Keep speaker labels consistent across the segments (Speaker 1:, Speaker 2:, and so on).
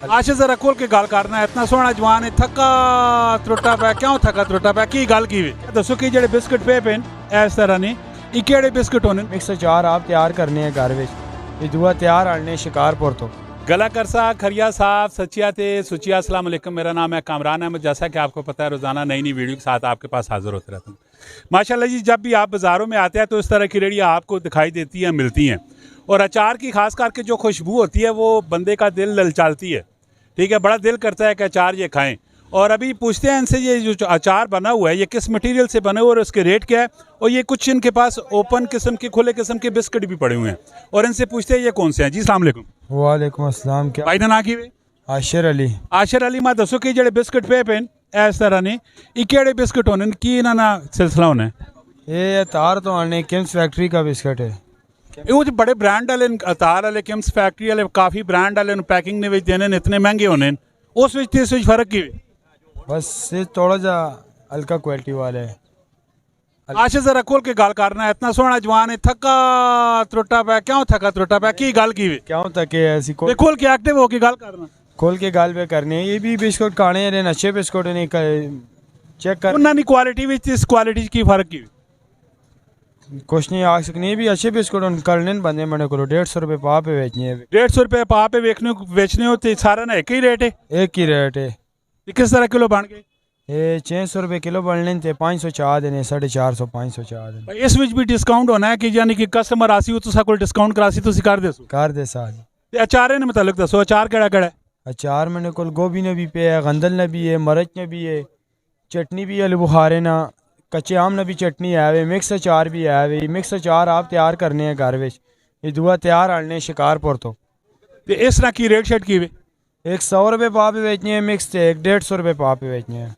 Speaker 1: आशा जरा खोल के गल करना इतना सोहना जवान है थका त्रुटा पै क्यों थका त्रुटा पै की गल की दसो कि जेडे बिस्कुट पे पेन इस तरह ने ये केड़े बिस्कुट होने
Speaker 2: मिक्स अचार आप तैयार करने हैं घर विच ये दुआ तैयार आने शिकारपुर तो
Speaker 1: गला करसा खरिया साहब सचिया ते सुचिया अस्सलाम वालेकुम। मेरा नाम है कामरान अहमद। जैसा कि आपको पता है रोज़ाना नई नई वीडियो के साथ आपके पास हाजिर होते रहता हूँ माशाल्लाह जी। जब भी आप बाज़ारों में आते हैं तो इस तरह की रेडियाँ आपको दिखाई देती हैं, मिलती हैं, और अचार की खास करके जो खुशबू होती है वो बंदे का दिल ललचाती है। ठीक है, बड़ा दिल करता है कि अचार ये खाएं। और अभी पूछते हैं इनसे ये जो अचार बना हुआ है ये किस मटेरियल से बना हुआ है और उसके रेट क्या है। और ये कुछ इनके पास ओपन किस्म के खुले किस्म के बिस्किट भी पड़े हुए हैं और इनसे पूछते हैं ये कौन से हैं। जी अस्सलाम वालेकुम।
Speaker 2: वालेकुम अस्सलाम। क्या
Speaker 1: भाई ना ना की
Speaker 2: आशिर अली।
Speaker 1: आशिर अली मैं दसो कि जेडे बिस्किट पे पेन इस तरह ने ये केड़े बिस्किट होने की इन्होंने सिलसिला होना है।
Speaker 2: ये तार तो आने किम्स फैक्ट्री का बिस्किट है।
Speaker 1: वो जो बड़े ब्रांड वाले अतार वाले किम्स फैक्ट्री वाले काफ़ी ब्रांड वाले पैकिंग ने देने इतने महंगे होने उस इस फर्क की
Speaker 2: बस ये थोड़ा जा हल्का क्वालिटी वाले है।
Speaker 1: आशा जरा खोल के गल करना है इतना सोहना जवान है थका त्रुटा पै क्यों थका त्रुटा पै की गल की
Speaker 2: क्यों तक है ऐसी
Speaker 1: खोल के एक्टिव होके गल करना
Speaker 2: खोल के गाल पे करने ये भी बिस्कुट खाने हैं अच्छे बिस्कुट नहीं चेक कर
Speaker 1: उन्होंने क्वालिटी विच इस क्वालिटी की फर्क की
Speaker 2: कुछ नहीं आ सकने भी अच्छे बिस्कुट करने बंदे मने को 150 रुपए पा पे बेचने
Speaker 1: 150 रुपए पा पे बेचने होते सारा ना एक ही रेट है।
Speaker 2: एक ही रेट है।
Speaker 1: किस तरह किलो बन गए
Speaker 2: ये 600 रुपए किलो बनने थे 500 चाह देने 450 500 चाह देने।
Speaker 1: इस विच भी डिस्काउंट होना है कि यानी कि कस्टमर आसी हो तो कोई डिस्काउंट करासी तुसी कर दे साल अचारे ने मतलब दसो अचार केड़ा केड़ा है।
Speaker 2: अचार मैंने को गोभी ने भी पे है, गंदल ने भी है, मरच ने भी है, चटनी भी है, बुखारे ना कच्चे आम ने भी चटनी है, मिक्स अचार भी है। मिक्स अचार आप तैयार करने हैं घर विच ये दुआ तैयार आने शिकारपुर तो
Speaker 1: इस तरह की रेट शेट की
Speaker 2: 100 रुपए पा पे बेचने हैं मिक्स थे 150 रुपए पा पे बेचने हैं।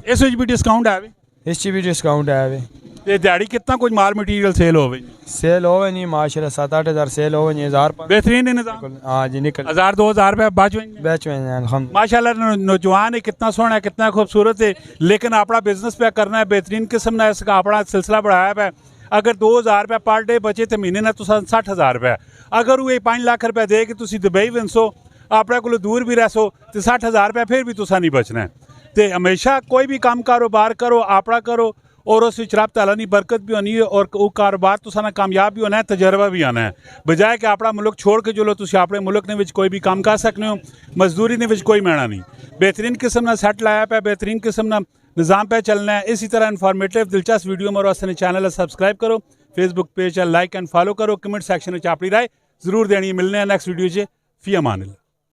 Speaker 1: इस विच भी डिस्काउंट है
Speaker 2: इस भी डिस्काउंट है।
Speaker 1: ते दिहाड़ी कितना कुछ माल मटीरियल सेल हो
Speaker 2: सेल हो नहीं माशाल्लाह 7-8 हज़ार सेल हो 1000
Speaker 1: बेहतरीन निजाम।
Speaker 2: हाँ जी निकल
Speaker 1: 1000-2000 रुपए
Speaker 2: बेच
Speaker 1: माशाल्लाह नौजवान है कितना सोहना है कितना खूबसूरत है लेकिन अपना बिजनेस पे करना है बेहतरीन किस्म ना इसका अपना सिलसिला बढ़ाया है। अगर 2000 रुपये पर डे बचे तो महीने ना 60,000 रुपये अगर वो 5 लाख रुपये दे कि तुम दुबई विंसो अपने को दूर भी रहो तो 60,000 रुपये फिर भी तुसा नहीं बचना है। तो हमेशा कोई भी काम कारोबार करो अपना करो और उस रब तआला की बरकत भी होनी है और वो कारोबार तुसा ना कामयाब भी होना है तजर्बा भी आना है। बजाय कि अपना मुल्क छोड़ के चलो तुम अपने मुल्क ने विच कोई भी काम कर सकते हो मजदूरी ने विच कोई मैना नहीं। बेहतरीन किस्म ना सैट लाया पे बेहतरीन किस्म ना निज़ाम पे चलना है। इसी तरह इन्फॉर्मेटिव दिलचस्प वीडियो मेरे वास्ते चैनल सब्सक्राइब करो, Facebook page like and follow करो, कमेंट सैक्शन में अपनी राय जरूर देनी। मिलने नेक्स्ट वीडियो च फी अमान अल्लाह।